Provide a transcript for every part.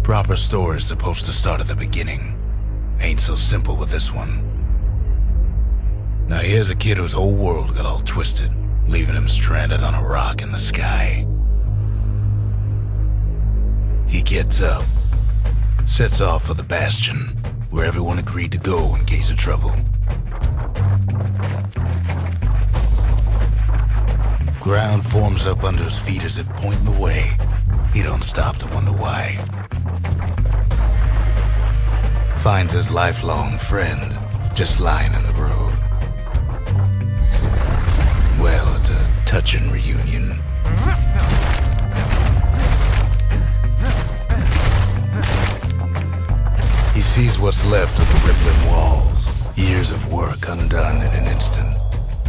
Proper story's supposed to start at the beginning. Ain't so simple with this one. Now here's a kid whose whole world got all twisted, leaving him stranded on a rock in the sky. He gets up, sets off for the Bastion, where everyone agreed to go in case of trouble. Ground forms up under his feet as it pointing the way. He don't stop to wonder why. Finds his lifelong friend just lying in the road. Well, it's a touching reunion. He sees what's left of the rippling walls, years of work undone in an instant,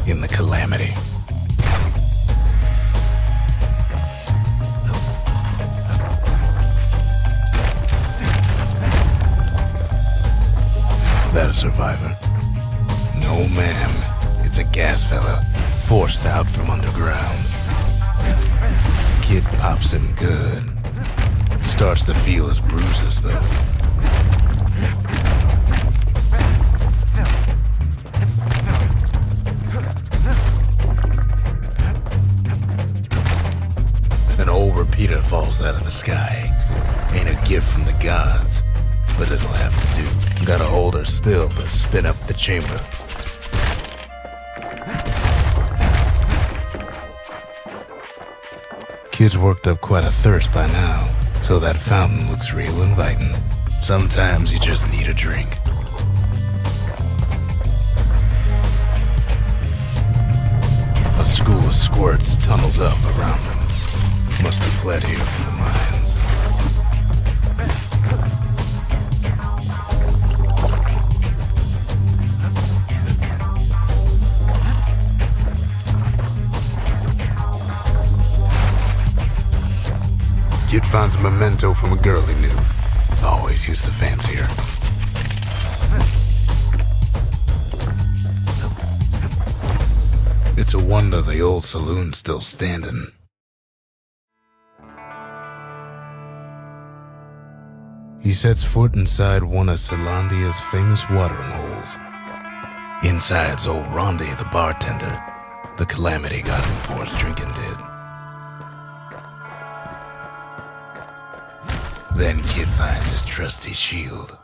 in the calamity. That a survivor? No, ma'am. It's a gas fella, forced out from underground. Kid pops him good. Starts to feel his bruises, though. An old repeater falls out of the sky. Ain't a gift from the gods, but it'll have to do. Gotta hold her still to spin up the chamber. Kid's worked up quite a thirst by now, so that fountain looks real inviting. Sometimes you just need a drink. A school of squirts tunnels up around them. Must have fled here from the mines. Kid finds a memento from a girl he knew. Always used to fancy her. It's a wonder the old saloon's still standing. He sets foot inside one of Zealandia's famous watering holes. Inside's old Rondi, the bartender. The calamity got him for his drinking did. Then Kid finds his trusty shield.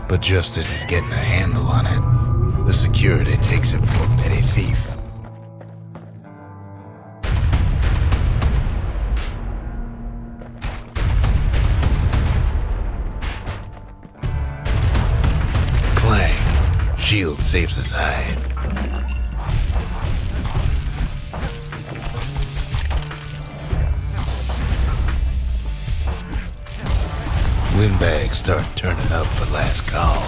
But just as he's getting a handle on it, the security takes him for a petty thief. Clang! Shield saves his hide. Windbags start turning up for last call.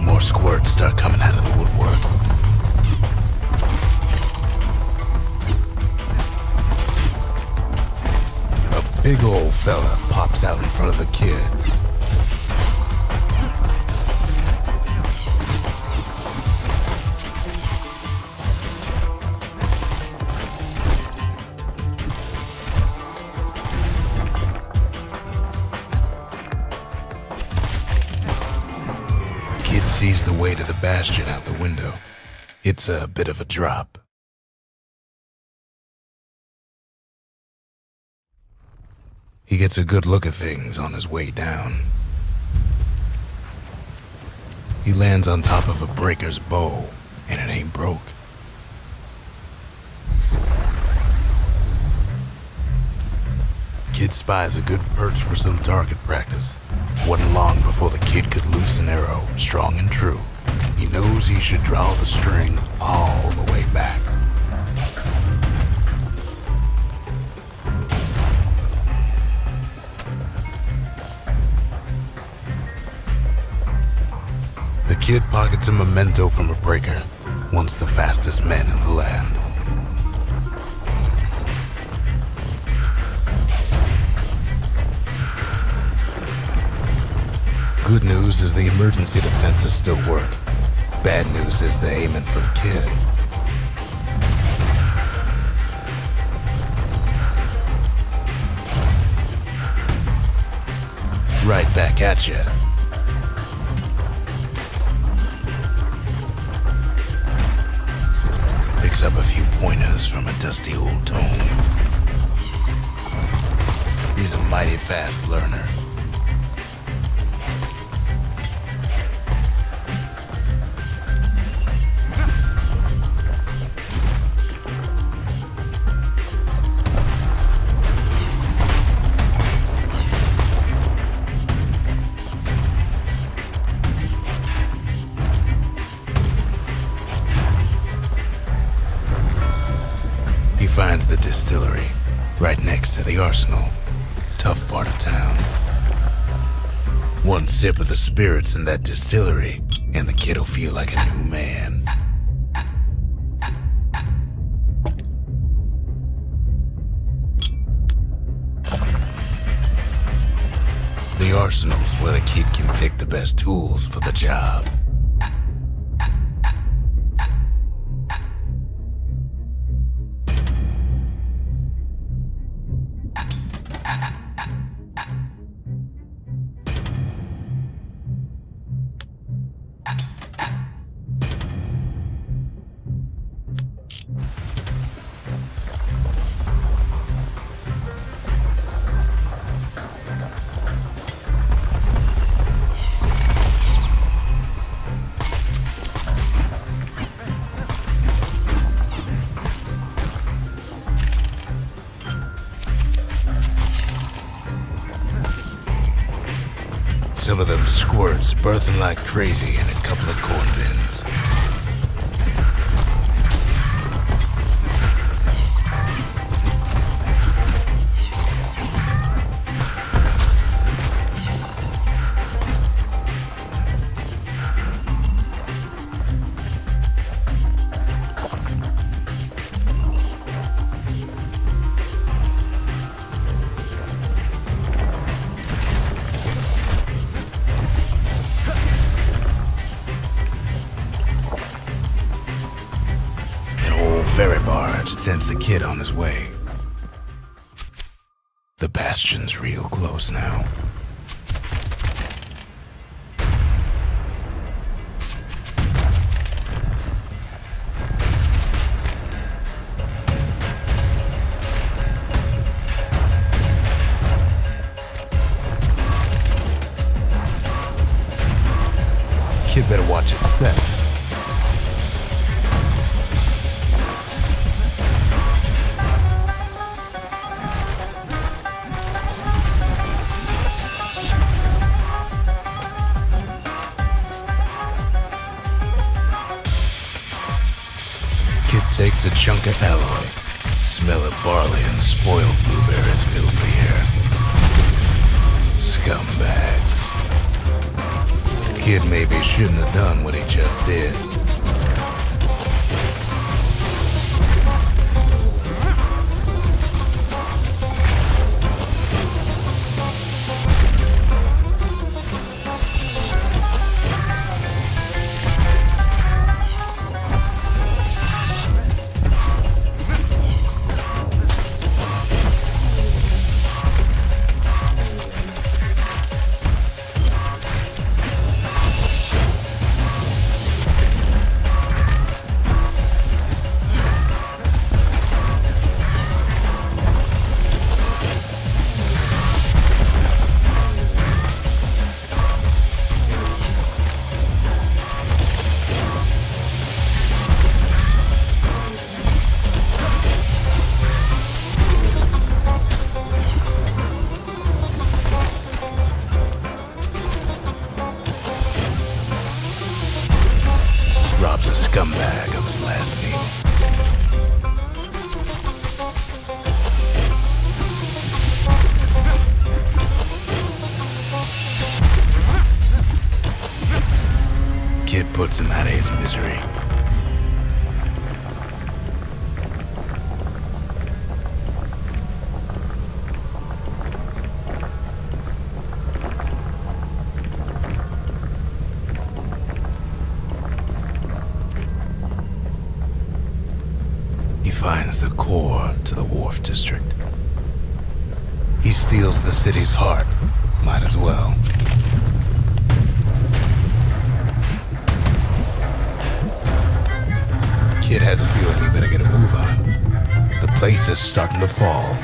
More squirts start coming out of the woodwork. Big old fella pops out in front of the kid. Kid sees the way to the Bastion out the window. It's a bit of a drop. He gets a good look at things on his way down. He lands on top of a breaker's bow, and it ain't broke. Kid spies a good perch for some target practice. Wasn't long before the kid could loose an arrow, strong and true. He knows he should draw the string all the way back. The Kid pockets a memento from a breaker, once the fastest man in the land. Good news is the emergency defenses still work. Bad news is they're aiming for the kid. Right back at you. Picks up a few pointers from a dusty old tome. He's a mighty fast learner. Finds the distillery, right next to the arsenal. Tough part of town. One sip of the spirits in that distillery, and the kid'll feel like a new man. The arsenal's where the kid can pick the best tools for the job. Some of them squirts birthing like crazy in a couple of corn bins. Ferry barge sends the kid on his way. The Bastion's real close now. Kid better watch his step. Kid takes a chunk of alloy. Smell of barley and spoiled blueberries fills the air. Scumbags. Kid maybe shouldn't have done what he just did. puts him out of his misery. He finds the core to the Wharf District. He steals the city's heart. Might as well. Kid has a feeling he better get a move on. The place is starting to fall.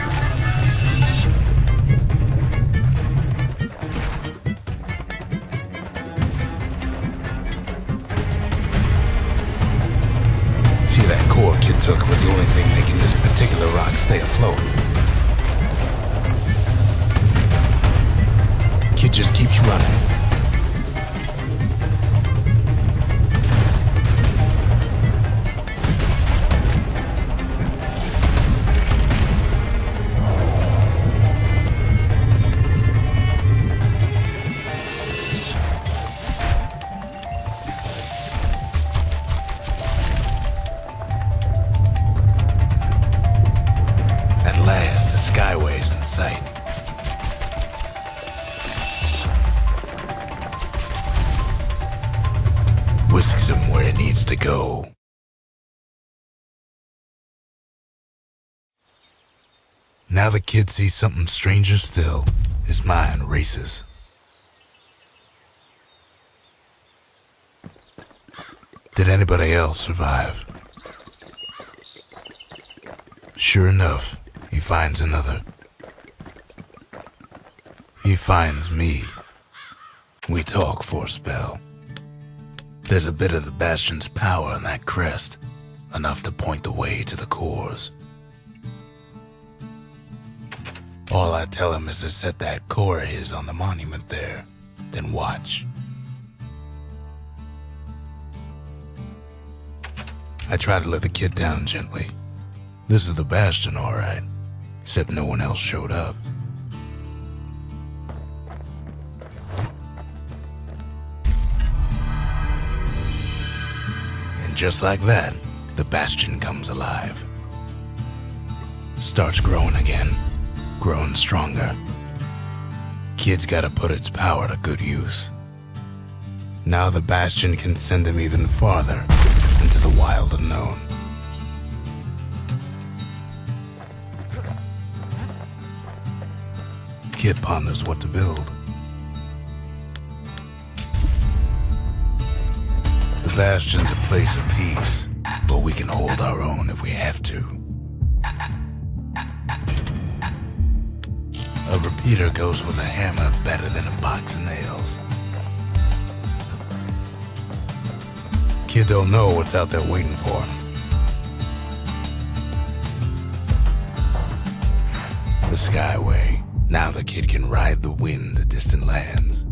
See, that core Kid took was the only thing making this particular rock stay afloat. Kid just keeps running. At last, the skyway's in sight. Whisks him where it needs to go. Now the kid sees something stranger still. His mind races. Did anybody else survive? Sure enough, he finds another. He finds me. We talk for a spell. There's a bit of the Bastion's power in that crest, enough to point the way to the cores. All I tell him is to set that core of his on the monument there, then watch. I try to let the kid down gently. This is the Bastion, all right, except no one else showed up. Just like that, the Bastion comes alive. Starts growing again, growing stronger. Kid's gotta put its power to good use. Now the Bastion can send him even farther into the wild unknown. Kid ponders what to build. The Bastion's a place of peace, but we can hold our own if we have to. A repeater goes with a hammer better than a box of nails. Kid don't know what's out there waiting for him. The Skyway. Now the kid can ride the wind to distant lands.